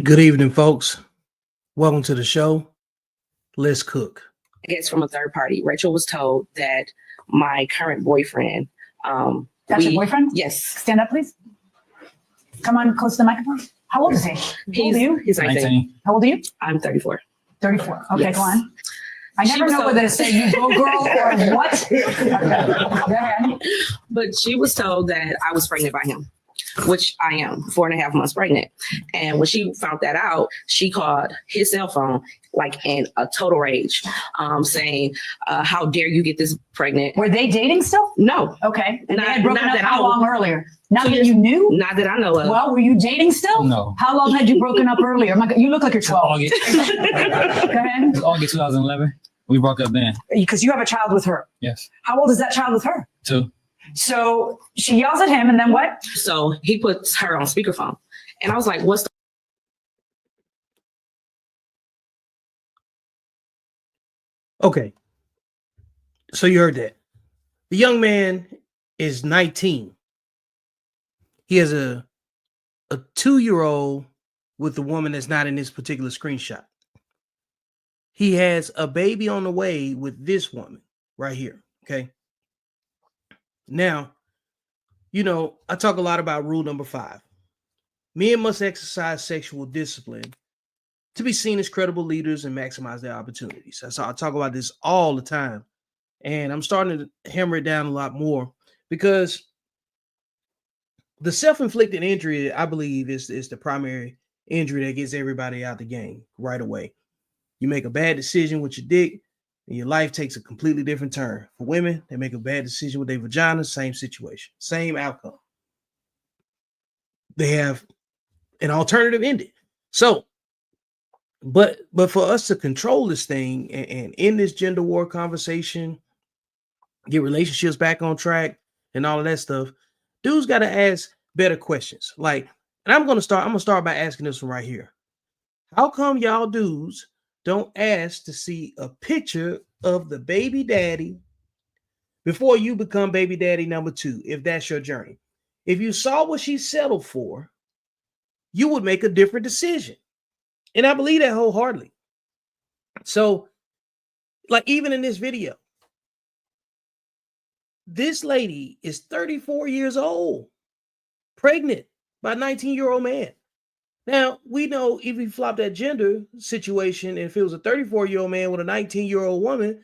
Good evening, folks. Welcome to the show. Let's cook. It's from a third party. Rachel was told that my current boyfriend. That's your boyfriend? Yes. Stand up, please. Come on, close to the microphone. How old is he? How old are you? He's 19. How old are you? I'm 34. 34. Okay, Yes. go on. I never know whether to say you go girl or what. Okay. Go ahead. But she was told that I was pregnant by him, which I am, 4.5 months pregnant. And when she found that out, she called his cell phone like in a total rage, saying, how dare you get this pregnant? Were they dating still? No. Okay. And Not- they had broken not up that how I- long earlier? Not 2 that years. you knew? Not that I know of. Well, were you dating still? No. How long had you broken up earlier? My God, you look like you're 12. August. Go ahead. It's August 2011. We broke up then. Because you have a child with her. Yes. How old is that child with her? 2. So she yells at him and then what? So he puts her on speakerphone. And I was like, what's the Okay. So you heard that. The young man is 19. He has a 2-year-old with a woman that's not in this particular screenshot. He has a baby on the way with this woman right here. Okay. Now, I talk a lot about rule number 5. Men must exercise sexual discipline to be seen as credible leaders and maximize their opportunities. So I talk about this all the time. And I'm starting to hammer it down a lot more because the self-inflicted injury, I believe, is the primary injury that gets everybody out the game right away. You make a bad decision with your dick, and your life takes a completely different turn. For women, they make a bad decision with their vagina, same situation, same outcome. They have an alternative ending. So, but for us to control this thing and end this gender war conversation, get relationships back on track and all of that stuff, dudes got to ask better questions. Like, and I'm gonna start by asking this one right here. How come y'all dudes don't ask to see a picture of the baby daddy before you become baby daddy number 2, if that's your journey? If you saw what she settled for, you would make a different decision. And I believe that wholeheartedly. So, like, even in this video, this lady is 34 years old, pregnant by a 19-year-old man. Now, we know if we flop that gender situation, and if it was a 34-year-old man with a 19-year-old woman,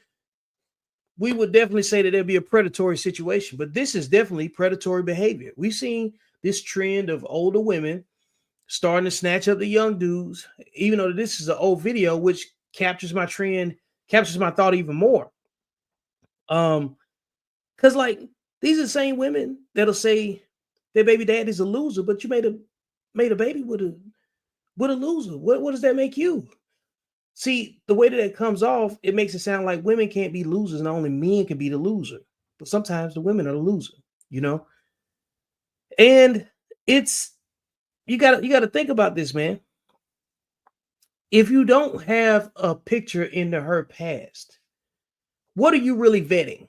we would definitely say that there'd be a predatory situation. But this is definitely predatory behavior. We've seen this trend of older women starting to snatch up the young dudes, even though this is an old video, which captures my thought even more. Because like these are the same women that'll say their baby daddy's a loser, but you made a baby with a loser. What does that make you? See, the way that it comes off, it makes it sound like women can't be losers and only men can be the loser. But sometimes the women are the loser, And it's you gotta think about this, man. If you don't have a picture into her past, what are you really vetting?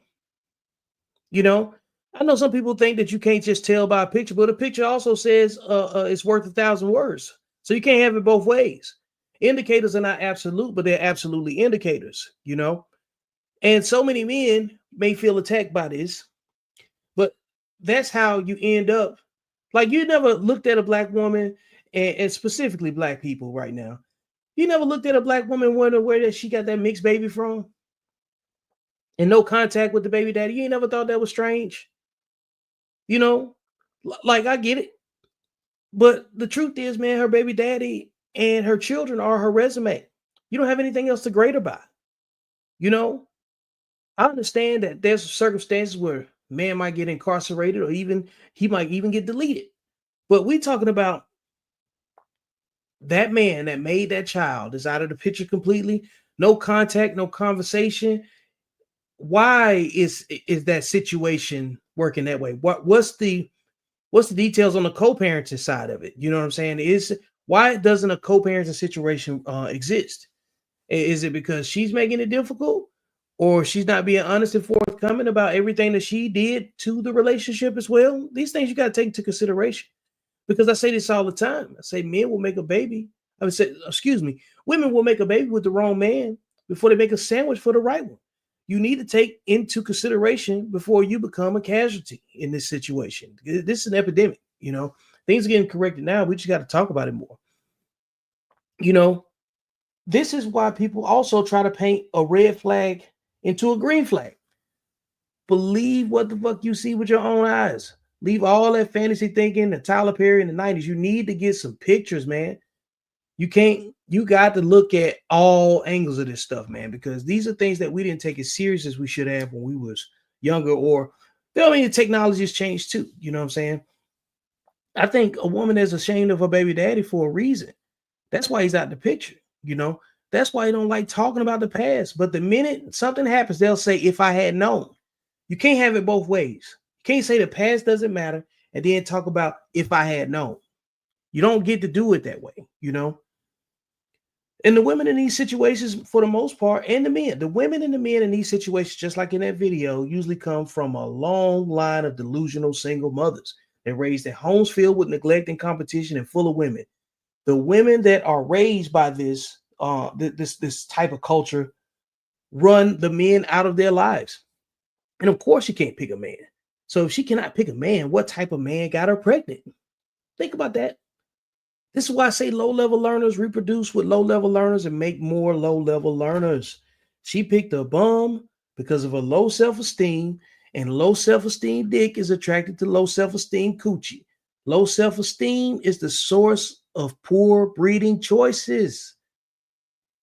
I know some people think that you can't just tell by a picture, but a picture also says it's worth 1,000 words. So you can't have it both ways. Indicators are not absolute, but they're absolutely indicators, And so many men may feel attacked by this, but that's how you end up. Like, you never looked at a black woman, and specifically black people right now. You never looked at a black woman wondering where that she got that mixed baby from, and no contact with the baby daddy. You ain't never thought that was strange. Like, I get it. But the truth is, man, her baby daddy and her children are her resume. You don't have anything else to grade about. I understand that there's circumstances where man might get incarcerated, or he might even get deleted. But we talking about that man that made that child is out of the picture completely. No contact, no conversation. Why is that situation working that way? What's the details on the co-parenting side of it? You know what I'm saying? Why doesn't a co-parenting situation exist? Is it because she's making it difficult, or she's not being honest and forthcoming about everything that she did to the relationship as well? These things you got to take into consideration, because I say this all the time. I say men will make a baby I would say, excuse me, women will make a baby with the wrong man before they make a sandwich for the right one. You need to take into consideration before you become a casualty in this situation. This is an epidemic, you know. Things are getting corrected now. We just got to talk about it more. You know, this is why people also try to paint a red flag into a green flag. Believe what the fuck you see with your own eyes. Leave all that fantasy thinking, the Tyler Perry in the 90s. You need to get some pictures, man. You got to look at all angles of this stuff, man, because these are things that we didn't take as serious as we should have when we was younger, or I mean, the technology has changed too. You know what I'm saying? I think a woman is ashamed of her baby daddy for a reason. That's why he's out the picture, you know. That's why he don't like talking about the past. But the minute something happens, they'll say, if I had known. You can't have it both ways. You can't say the past doesn't matter and then talk about if I had known. You don't get to do it that way, you know. And the women in these situations, for the most part, and the women and the men in these situations, just like in that video, usually come from a long line of delusional single mothers. They're raised in homes filled with neglect and competition and full of women. The women that are raised by this type of culture run the men out of their lives. And of course, you can't pick a man. So if she cannot pick a man, what type of man got her pregnant? Think about that. This is why I say low-level learners reproduce with low-level learners and make more low-level learners. She picked a bum because of a low self-esteem, and low self-esteem dick is attracted to low self-esteem coochie. Low self-esteem is the source of poor breeding choices.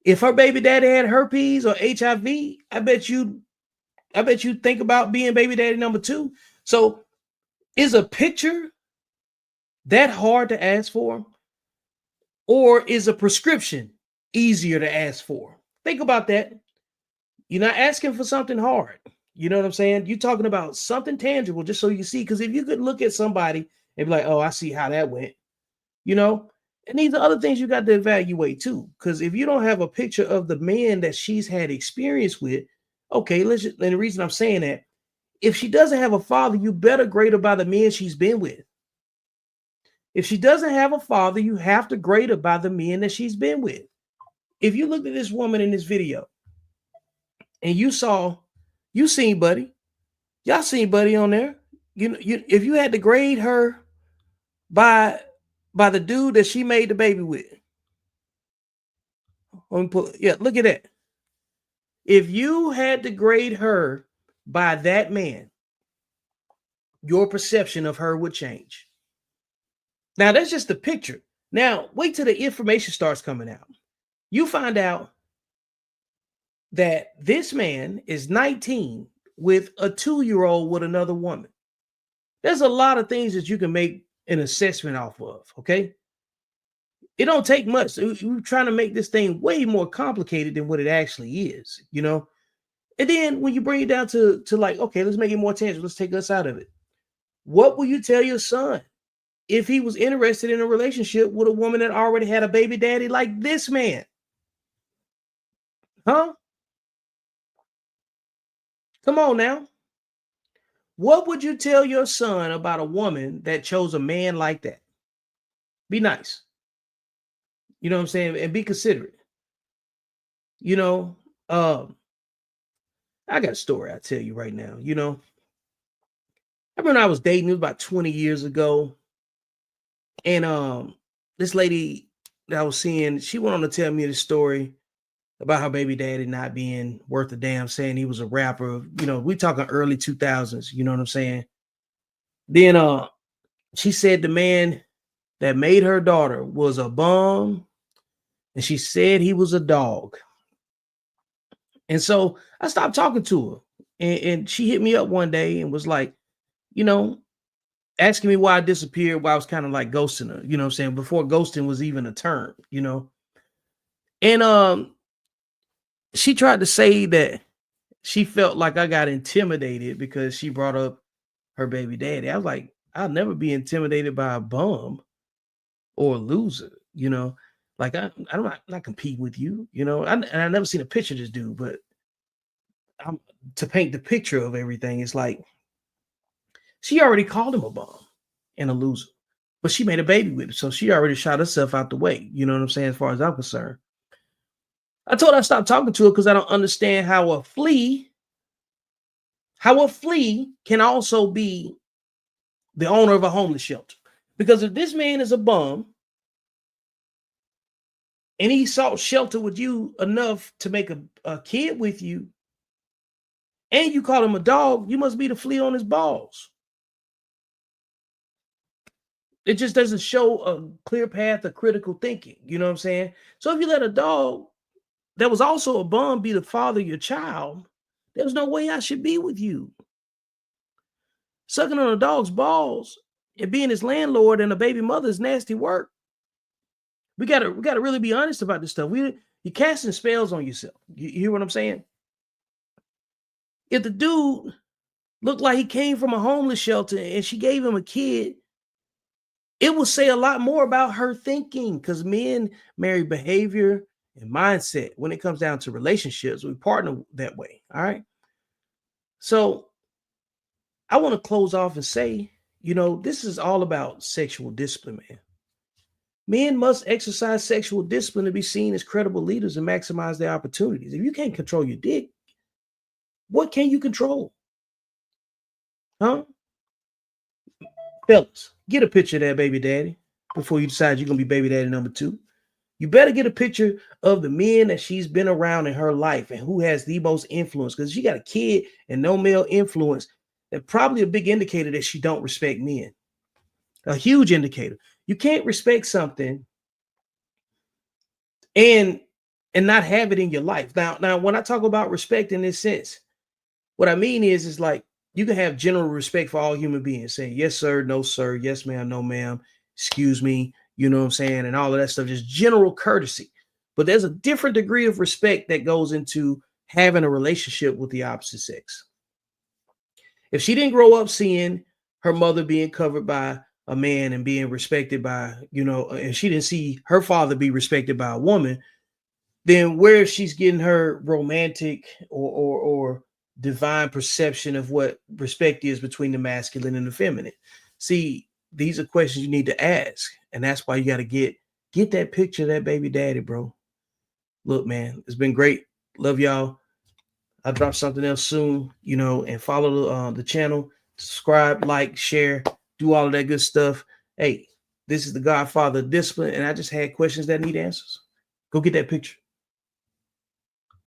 If her baby daddy had herpes or HIV, I bet you think about being baby daddy number 2. So is a picture that hard to ask for? Or is a prescription easier to ask for? Think about that. You're not asking for something hard. You know what I'm saying? You're talking about something tangible just so you see. Because if you could look at somebody and be like, oh, I see how that went, you know? And these are other things you got to evaluate too. Because if you don't have a picture of the man that she's had experience with, okay, and the reason I'm saying that, if she doesn't have a father, you better grade her by the men she's been with. If she doesn't have a father, you have to grade her by the men that she's been with. If you looked at this woman in this video and you seen Buddy, y'all seen Buddy on there. If you had to grade her by the dude that she made the baby with, look at that. If you had to grade her by that man, your perception of her would change. Now, that's just the picture. Now, wait till the information starts coming out. You find out that this man is 19 with a 2-year-old with another woman. There's a lot of things that you can make an assessment off of, okay? It don't take much. We're trying to make this thing way more complicated than what it actually is, you know? And then when you bring it down to like, okay, let's make it more tangible. Let's take us out of it. What will you tell your son if he was interested in a relationship with a woman that already had a baby daddy like this man? Huh? Come on now. What would you tell your son about a woman that chose a man like that? Be nice. You know what I'm saying? And be considerate. You know, I got a story I'll tell you right now. You know, I remember I was dating, it was about 20 years ago. And this lady that I was seeing, she went on to tell me the story about her baby daddy not being worth a damn, saying he was a rapper. You know, we talking early 2000s, you know what I'm saying? Then she said the man that made her daughter was a bum, and she said he was a dog. And so I stopped talking to her, and she hit me up one day and was like, you know, asking me why I disappeared, why I was kind of like ghosting her, you know what I'm saying, before ghosting was even a term, you know. And she tried to say that she felt like I got intimidated because she brought up her baby daddy. I was like, I'll never be intimidated by a bum or a loser, you know. Like I'm not competing with you, you know. And I never seen a picture of this dude, but to paint the picture of everything, it's like she already called him a bum and a loser. but she made a baby with it. So she already shot herself out the way. You know what I'm saying? As far as I'm concerned. I told her I stopped talking to her because I don't understand how a flea can also be the owner of a homeless shelter. Because if this man is a bum and he sought shelter with you enough to make a kid with you, and you call him a dog, you must be the flea on his balls. It just doesn't show a clear path of critical thinking. You know what I'm saying? So if you let a dog that was also a bum be the father of your child, there's no way I should be with you. Sucking on a dog's balls and being his landlord and a baby mother is nasty work. We gotta really be honest about this stuff. You're casting spells on yourself. You hear what I'm saying? If the dude looked like he came from a homeless shelter and she gave him a kid, it will say a lot more about her thinking, because men marry behavior and mindset. When it comes down to relationships, we partner that way. All right. So I want to close off and say, this is all about sexual discipline, man. Men must exercise sexual discipline to be seen as credible leaders and maximize their opportunities. If you can't control your dick, what can you control? Huh? Fellas, get a picture of that baby daddy before you decide you're going to be baby daddy number 2. You better get a picture of the men that she's been around in her life and who has the most influence, because she got a kid and no male influence. That's probably a big indicator that she don't respect men. A huge indicator. You can't respect something and not have it in your life. Now, when I talk about respect in this sense, what I mean is like, you can have general respect for all human beings, saying yes, sir, no, sir, yes, ma'am, no, ma'am, excuse me, you know what I'm saying, and all of that stuff, just general courtesy. But there's a different degree of respect that goes into having a relationship with the opposite sex. If she didn't grow up seeing her mother being covered by a man and being respected by, and she didn't see her father be respected by a woman, then where she's getting her romantic or divine perception of what respect is between the masculine and the feminine. See, these are questions you need to ask. And that's why you got to get that picture of that baby daddy, bro. Look, man, it's been great. Love y'all. I'll drop something else soon, and follow the channel, subscribe, like, share, do all of that good stuff. Hey, this is the Godfather of Discipline, and I just had questions that need answers. Go get that picture.